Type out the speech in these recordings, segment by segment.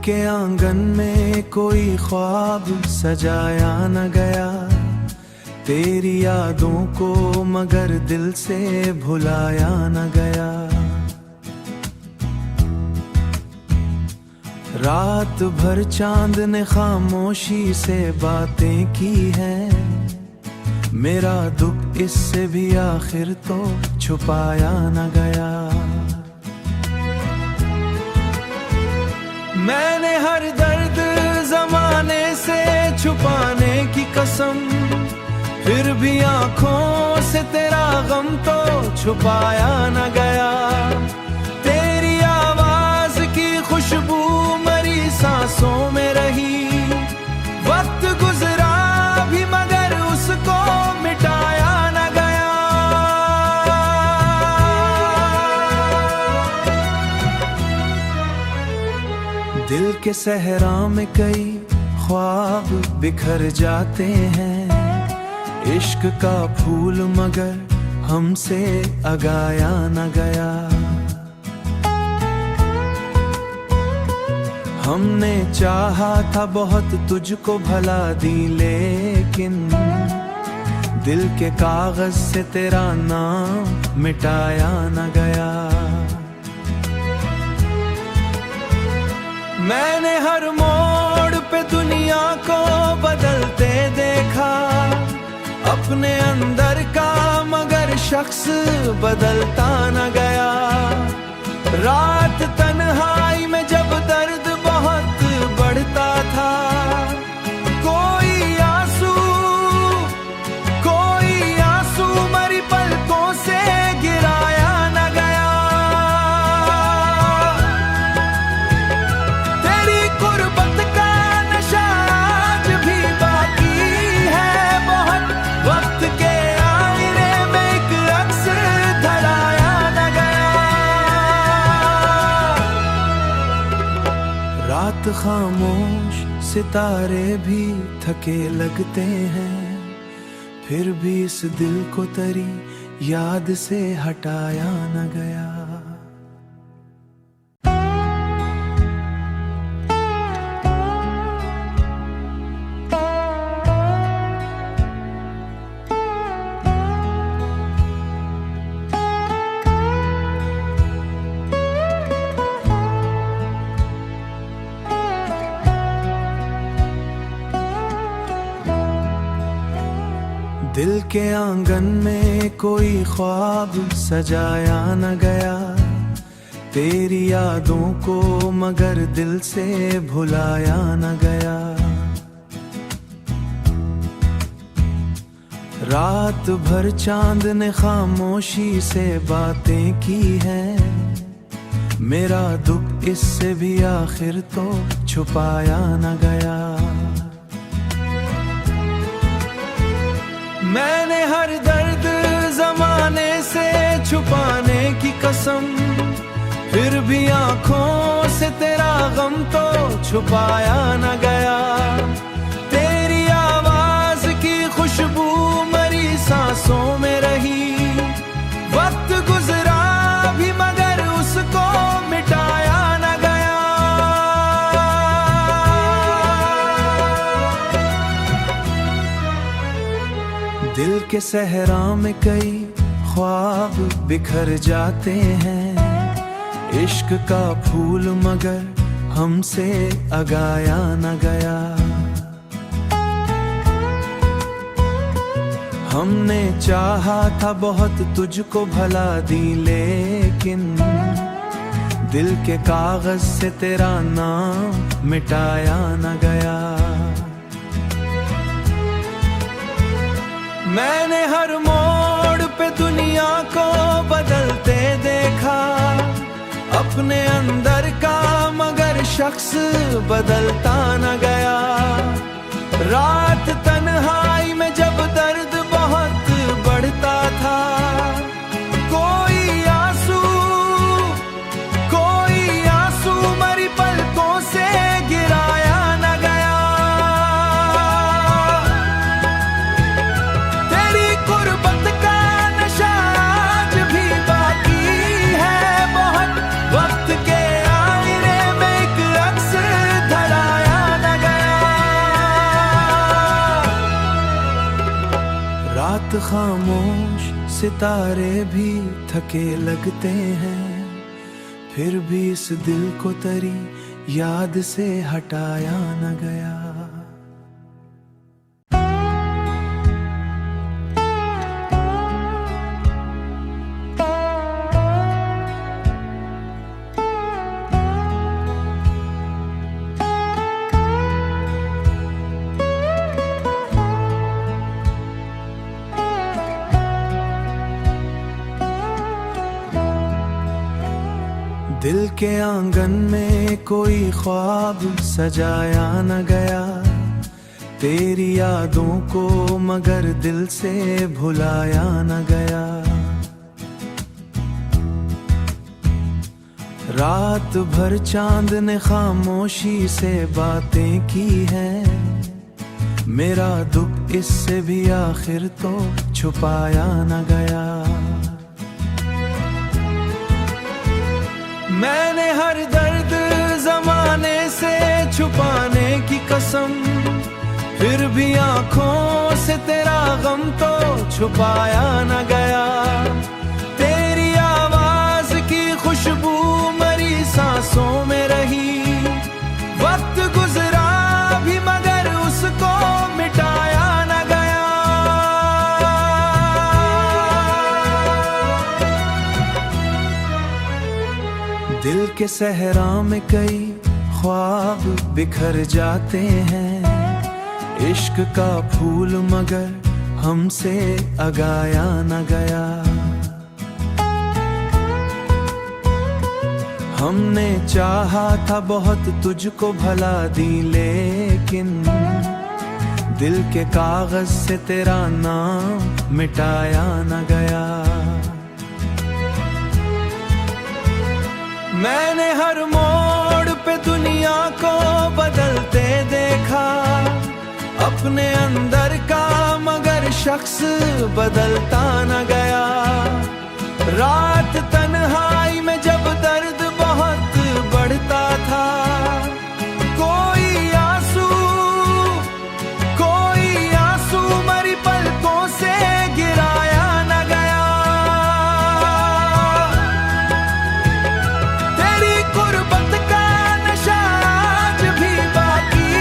के आंगन में कोई ख्वाब सजाया न गया, तेरी यादों को मगर दिल से भुलाया न गया। रात भर चांद ने खामोशी से बातें की हैं, मेरा दुख इससे भी आखिर तो छुपाया न गया। मैंने हर दर्द जमाने से छुपाने की कसम, फिर भी आंखों से तेरा गम तो छुपाया न गया। तेरी आवाज की खुशबू मरी सांसों में रही, वक्त गुजरा भी मगर उसको मिटाया न गया। दिल के सहरा में कई ख्वाब बिखर जाते हैं, इश्क का फूल मगर हमसे अगाया न गया। हमने चाहा था बहुत तुझको भला दी, लेकिन दिल के कागज से तेरा नाम मिटाया न गया। मैंने हर मोड़ पे दुनिया को बदलते देखा, अपने अंदर का मगर शख्स बदलता न गया। रात तन्हाई में जब दर्द बहुत बढ़ता था, कोई आंसू मरी पलकों से गिराया न गया। तेरी गुर्बत का नशा आज भी बाकी है बहुत, वक्त के आईने में एक अक्स धराया न गया। रात खामोश सितारे भी थके लगते हैं, फिर भी इस दिल को तेरी याद से हटाया न गया। दिल के आंगन में कोई ख्वाब सजाया न गया, तेरी यादों को मगर दिल से भुलाया न गया। रात भर चांद ने खामोशी से बातें की हैं, मेरा दुख इससे भी आखिर तो छुपाया न गया। मैंने हर दर्द जमाने से छुपाने की कसम, फिर भी आंखों से तेरा गम तो छुपाया न गया। तेरी आवाज की खुशबू मरी सांसों में रही, वक्त गुजरा भी मगर उसको मिटाया न गया। दिल के सहरा में कई ख्वाब बिखर जाते हैं, इश्क का फूल मगर हमसे अगाया न गया। हमने चाहा था बहुत तुझको भला दी, लेकिन दिल के कागज से तेरा नाम मिटाया न गया। मैंने हर मोड़ पे दुनिया को बदलते देखा, अपने अंदर का मगर शख्स बदलता न गया। रात तन्हाई में जब दर्द बहुत बढ़ता था, कोई आंसू मरी पलकों से गिराया न गया। तेरी गुर्बत का नशा आज भी बाकी है बहुत, वक्त के आईने में एक अक्स रात खामोश सितारे भी थके लगते हैं, फिर भी इस दिल को तेरी याद से हटाया न गया। दिल के आंगन में कोई ख्वाब सजाया न गया, तेरी यादों को मगर दिल से भुलाया न गया। रात भर चांद ने खामोशी से बातें की हैं, मेरा दुख इससे भी आखिर तो छुपाया न गया। मैंने हर दर्द जमाने से छुपाने की कसम, फिर भी आंखों से तेरा गम तो छुपाया न गया। तेरी आवाज की खुशबू मरी सांसों में रही, वक्त गुजरा भी मगर उसको मिटाया न गया। दिल के सहरा में कई ख्वाब बिखर जाते हैं, इश्क का फूल मगर हमसे अगाया न गया। हमने चाहा था बहुत तुझको भला दी, लेकिन दिल के कागज से तेरा नाम मिटाया न गया। मैंने हर मोड़ पे दुनिया को बदलते देखा, अपने अंदर का मगर शख्स बदलता न गया। रात तन्हाई में जब दर्द बहुत बढ़ता था, कोई आंसू मरी पलकों से गिराया न गया। तेरी गुर्बत का नशा आज भी बाकी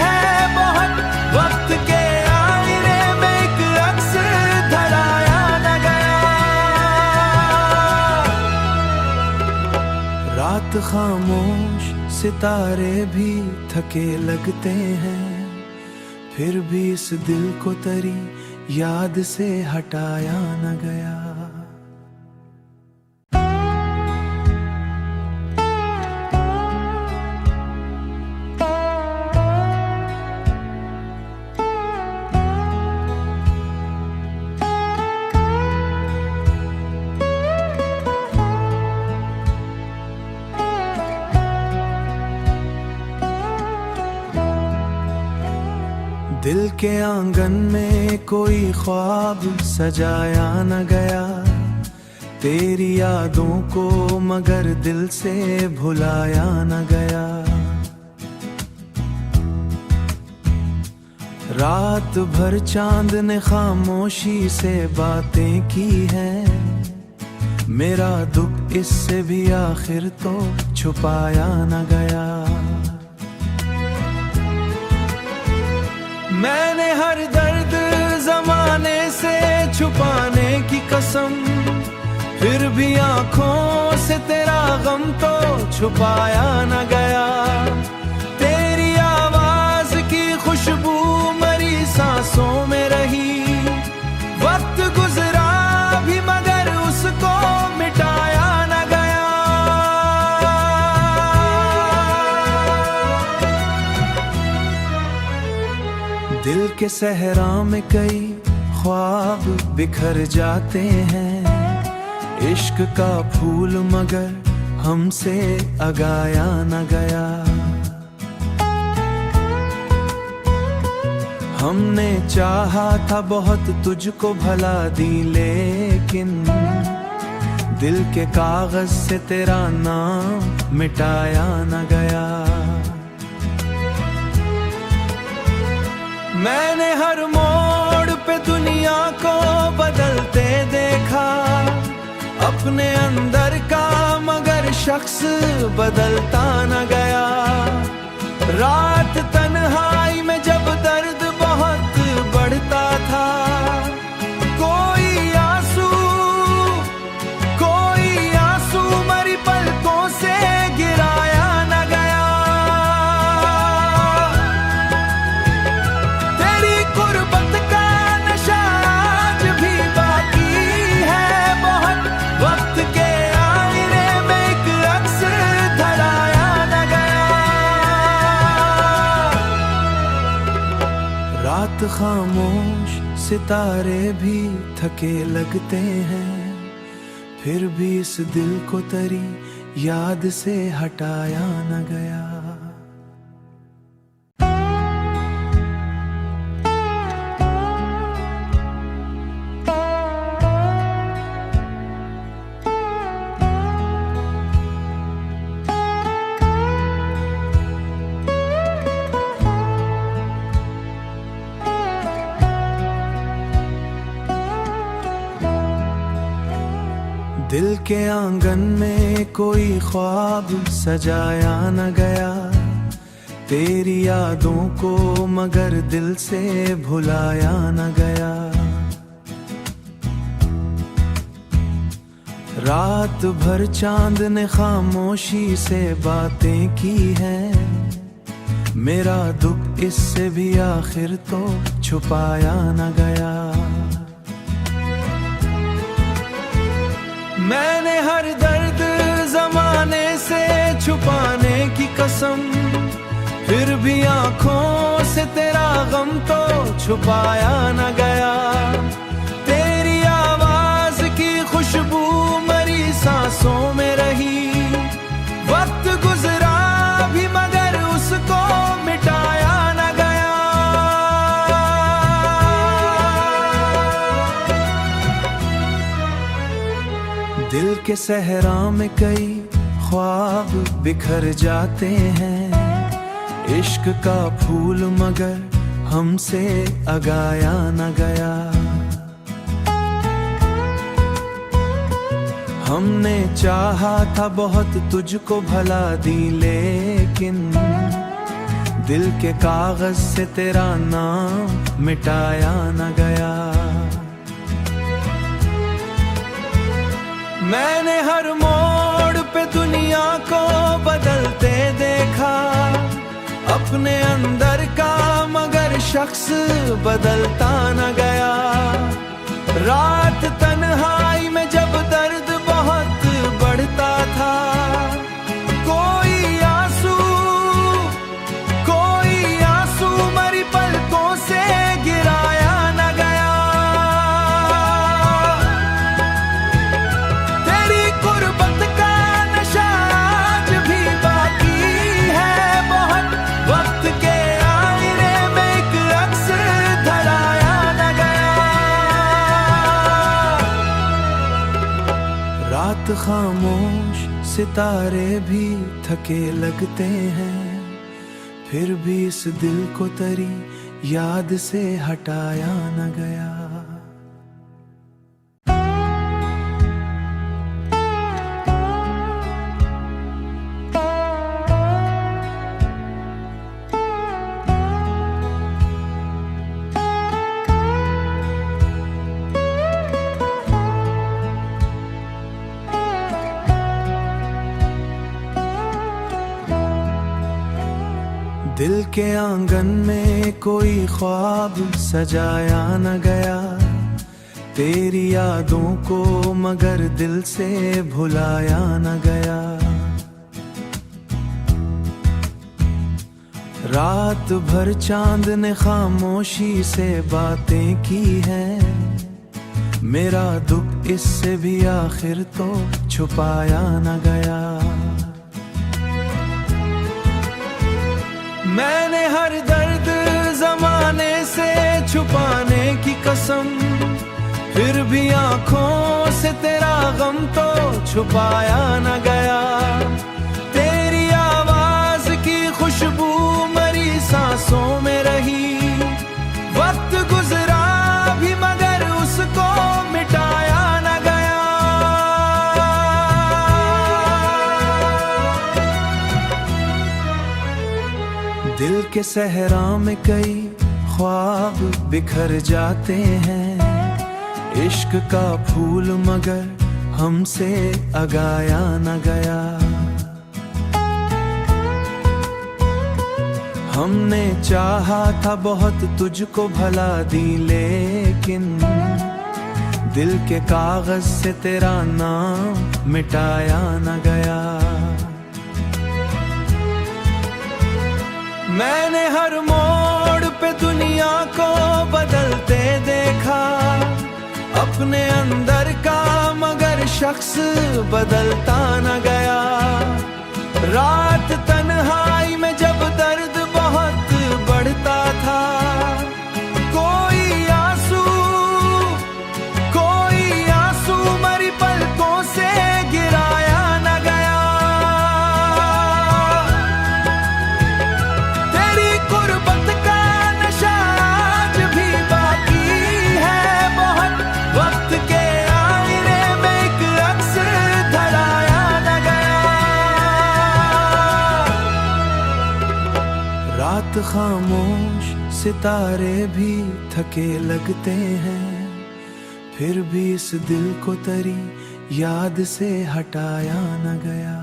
है बहुत, वक्त के आईने में एक अक्स धराया न गया। रात खामोश सितारे भी थके लगते हैं, फिर भी इस दिल को तेरी याद से हटाया न गया। दिल के आंगन में कोई ख्वाब सजाया न गया, तेरी यादों को मगर दिल से भुलाया न गया। रात भर चांद ने खामोशी से बातें की हैं, मेरा दुख इससे भी आखिर तो छुपाया न गया। मैंने हर दर्द जमाने से छुपाने की कसम, फिर भी आंखों से तेरा गम तो छुपाया न गया। तेरी आवाज की खुशबू मरी सांसों में रही, वक्त गुजरा भी मगर उसको मिटाया न गया। दिल के सहरा में कई ख्वाब बिखर जाते हैं, इश्क का फूल मगर हमसे अगाया न गया। हमने चाहा था बहुत तुझको भला दी, लेकिन दिल के कागज से तेरा नाम मिटाया न गया। मैंने हर मोड़ पे दुनिया को बदलते देखा, अपने अंदर का मगर शख्स बदलता न गया। रात तन्हाई में जब दर्द बहुत बढ़ता था, कोई आंसू मरी पलकों से गिराया न गया। तेरी गुर्बत का नशा आज भी बाकी है बहुत, वक्त के आईने में एक अक्स धराया न गया। रात खामोश सितारे भी थके लगते हैं, फिर भी इस दिल को तेरी याद से हटाया न गया। दिल के आंगन में कोई ख्वाब सजाया न गया, तेरी यादों को मगर दिल से भुलाया न गया। रात भर चांद ने खामोशी से बातें की हैं, मेरा दुख इससे भी आखिर तो छुपाया न गया। मैंने हर दर्द जमाने से छुपाने की कसम, फिर भी आंखों से तेरा गम तो छुपाया न गया। तेरी आवाज की खुशबू मरी सांसों में रही, वक्त गुजरा भी मगर उसको मिटाया न गया। दिल के सहरा में कई ख्वाब बिखर जाते हैं, इश्क का फूल मगर हमसे अगाया न गया। हमने चाहा था बहुत तुझको भला दी, लेकिन दिल के कागज से तेरा नाम मिटाया न गया। मैंने हर मोड़ पे दुनिया को बदलते देखा, अपने अंदर का मगर शख्स बदलता न गया। रात तन्हाई में जब दर्द बहुत बढ़ता था, कोई आंसू मरी पलकों से गिराया न गया। तेरी गुर्बत का नशा आज भी बाकी है बहुत, वक्त के आईने में एक अक्स धराया न गया। रात खामोश सितारे भी थके लगते हैं, फिर भी इस दिल को तेरी याद से हटाया न गया। दिल के आंगन में कोई ख्वाब सजाया न गया, तेरी यादों को मगर दिल से भुलाया न गया। रात भर चांद ने खामोशी से बातें की हैं, मेरा दुख इससे भी आखिर तो छुपाया न गया। मैंने हर दर्द जमाने से छुपाने की कसम, फिर भी आंखों से तेरा गम तो छुपाया न गया। तेरी आवाज की खुशबू मरी सांसों में रही, वक्त गुजरा के सहरा में कई ख्वाब बिखर जाते हैं, इश्क का फूल मगर हमसे उगाया न गया। हमने चाहा था बहुत तुझको भला दी, लेकिन दिल के कागज से तेरा नाम मिटाया न गया। मैंने हर मोड़ पे दुनिया को बदलते देखा, अपने अंदर का मगर शख्स बदलता न गया। रात तन्हाई में जब दर्द बहुत बढ़ता था, कोई आंसू मरी पलकों से गिराया न गया। तेरी गुर्बत का नशा आज भी बाकी है बहुत, वक्त के आईने में एक अक्स धराया न गया। रात खामोश सितारे भी थके लगते हैं, फिर भी इस दिल को तेरी याद से हटाया न गया।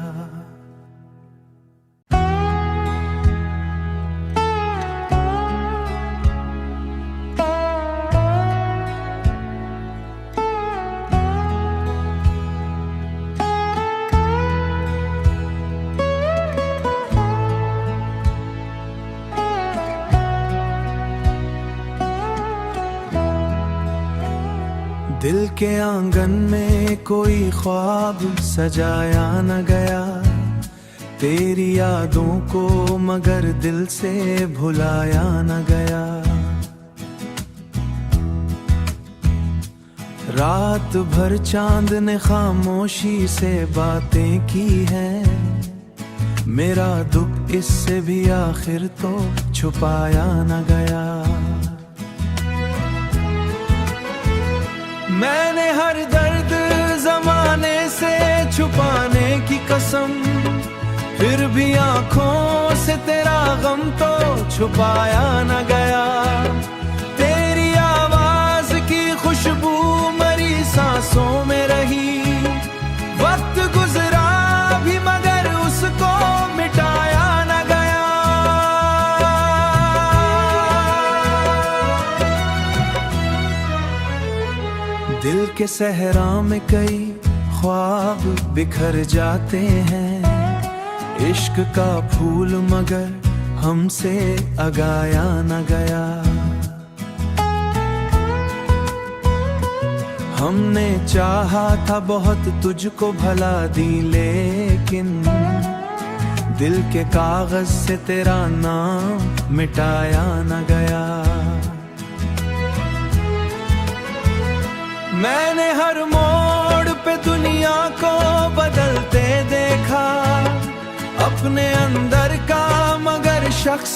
दिल के आंगन में कोई ख्वाब सजाया न गया, तेरी यादों को मगर दिल से भुलाया न गया। रात भर चांद ने खामोशी से बातें की हैं, मेरा दुख इससे भी आखिर तो छुपाया न गया। मैंने हर दर्द जमाने से छुपाने की कसम, फिर भी आंखों से तेरा गम तो छुपाया न गया। तेरी आवाज की खुशबू मरी सांसों में रही, वक्त गुजरा भी मगर उसको मिटाया न गया। दिल के सहरा में कई ख्वाब बिखर जाते हैं, इश्क का फूल मगर हमसे उगाया न गया। हमने चाहा था बहुत तुझको भला दी, लेकिन दिल के कागज से तेरा नाम मिटाया न गया। मैंने हर मोड़ पे दुनिया को बदलते देखा, अपने अंदर का मगर शख्स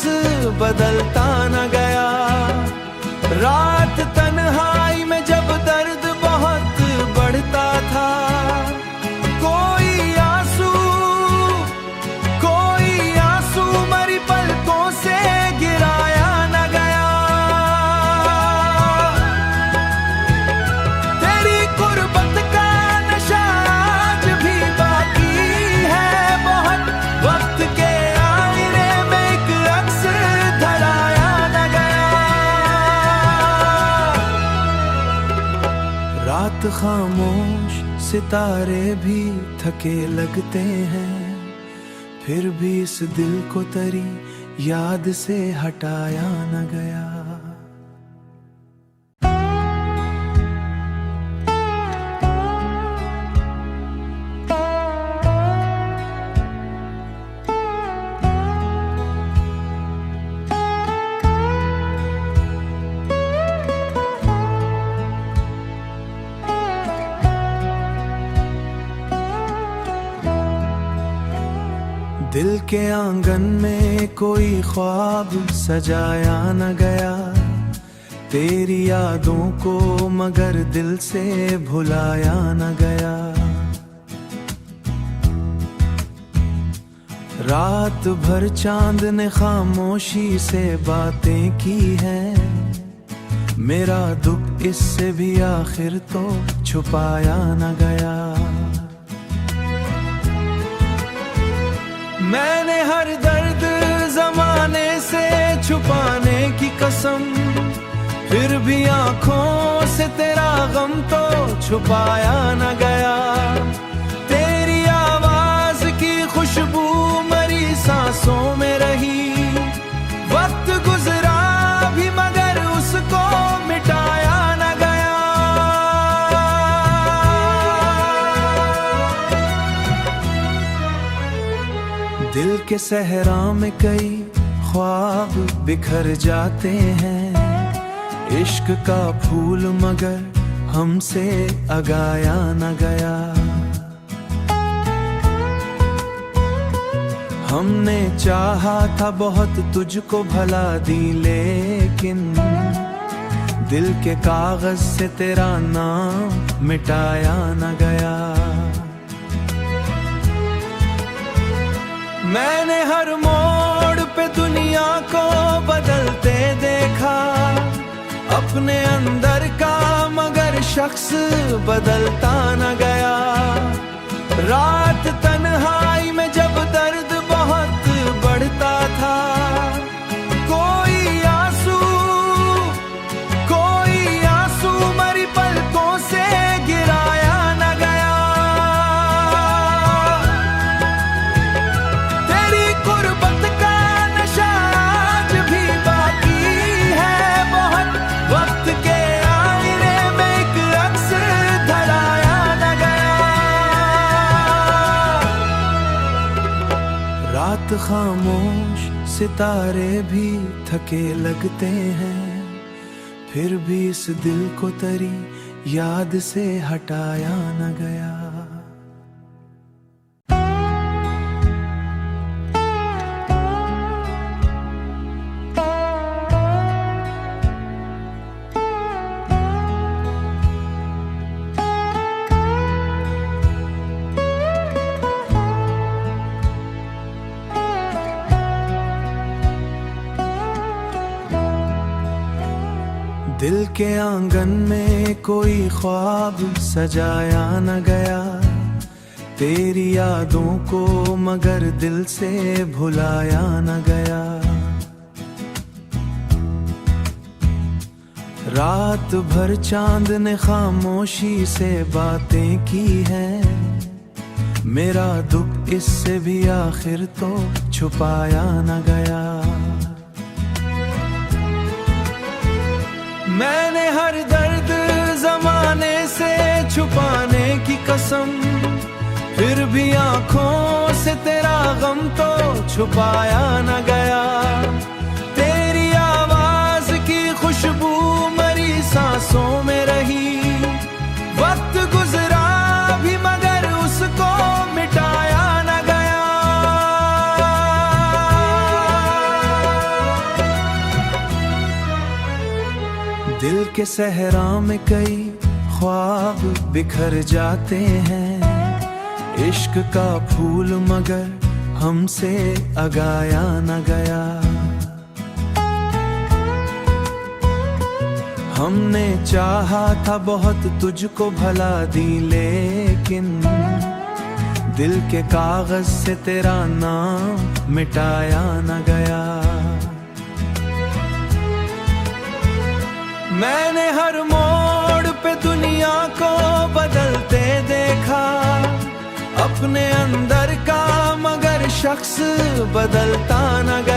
बदलता न गया। रात तन्हाई में जब दर्द बहुत बढ़ता था, कोई आंसू मरी पलकों से गिराया न गया। तेरी गुर्बत का नशा आज भी बाकी है बहुत, वक्त के आईने में एक अक्स धराया न गया। रात खामोश सितारे भी थके लगते हैं, फिर भी इस दिल को तेरी याद से हटाया न गया। दिल के आंगन में कोई ख्वाब सजाया न गया, तेरी यादों को मगर दिल से भुलाया न गया। रात भर चांद ने खामोशी से बातें की हैं, मेरा दुख इससे भी आखिर तो छुपाया न गया। मैंने हर दर्द जमाने से छुपाने की कसम, फिर भी आंखों से तेरा गम तो छुपाया न गया। तेरी आवाज की खुशबू मरी सांसों में रही, वक्त गुजरा भी मगर उसको मिटाया न गया। दिल के सहरा में कई ख्वाब बिखर जाते हैं, इश्क का फूल मगर हमसे अगाया न गया। हमने चाहा था बहुत तुझको भला दी, लेकिन दिल के कागज से तेरा नाम मिटाया न गया। मैंने हर मोड़ पे दुनिया को बदलते देखा, अपने अंदर का मगर शख्स बदलता न गया। रात तन्हाई में जब दर्द बहुत बढ़ता था, कोई आंसू मरी पलकों से गिराया न गया। तेरी गुर्बत का नशा आज भी बाकी है बहुत, वक्त के आईने में एक अक्स धराया न गया। रात खामोश सितारे भी थके लगते हैं, फिर भी इस दिल को तेरी याद से हटाया न गया। दिल के आंगन में कोई ख्वाब सजाया न गया, तेरी यादों को मगर दिल से भुलाया न गया। रात भर चांद ने खामोशी से बातें की हैं, मेरा दुख इससे भी आखिर तो छुपाया न गया। मैंने हर दर्द जमाने से छुपाने की कसम, फिर भी आंखों से तेरा गम तो छुपाया न गया। तेरी आवाज की खुशबू मरी सांसों में रही, वक्त गुजरा भी मगर उसको मिटाया न गया। दिल के सहरा में कई ख्वाब बिखर जाते हैं, इश्क का फूल मगर हमसे अगाया न गया। हमने चाहा था बहुत तुझको भला दी, लेकिन दिल के कागज से तेरा नाम मिटाया न गया। मैंने हर मोड़ पे दुनिया को बदलते देखा, अपने अंदर का मगर शख्स बदलता न गया।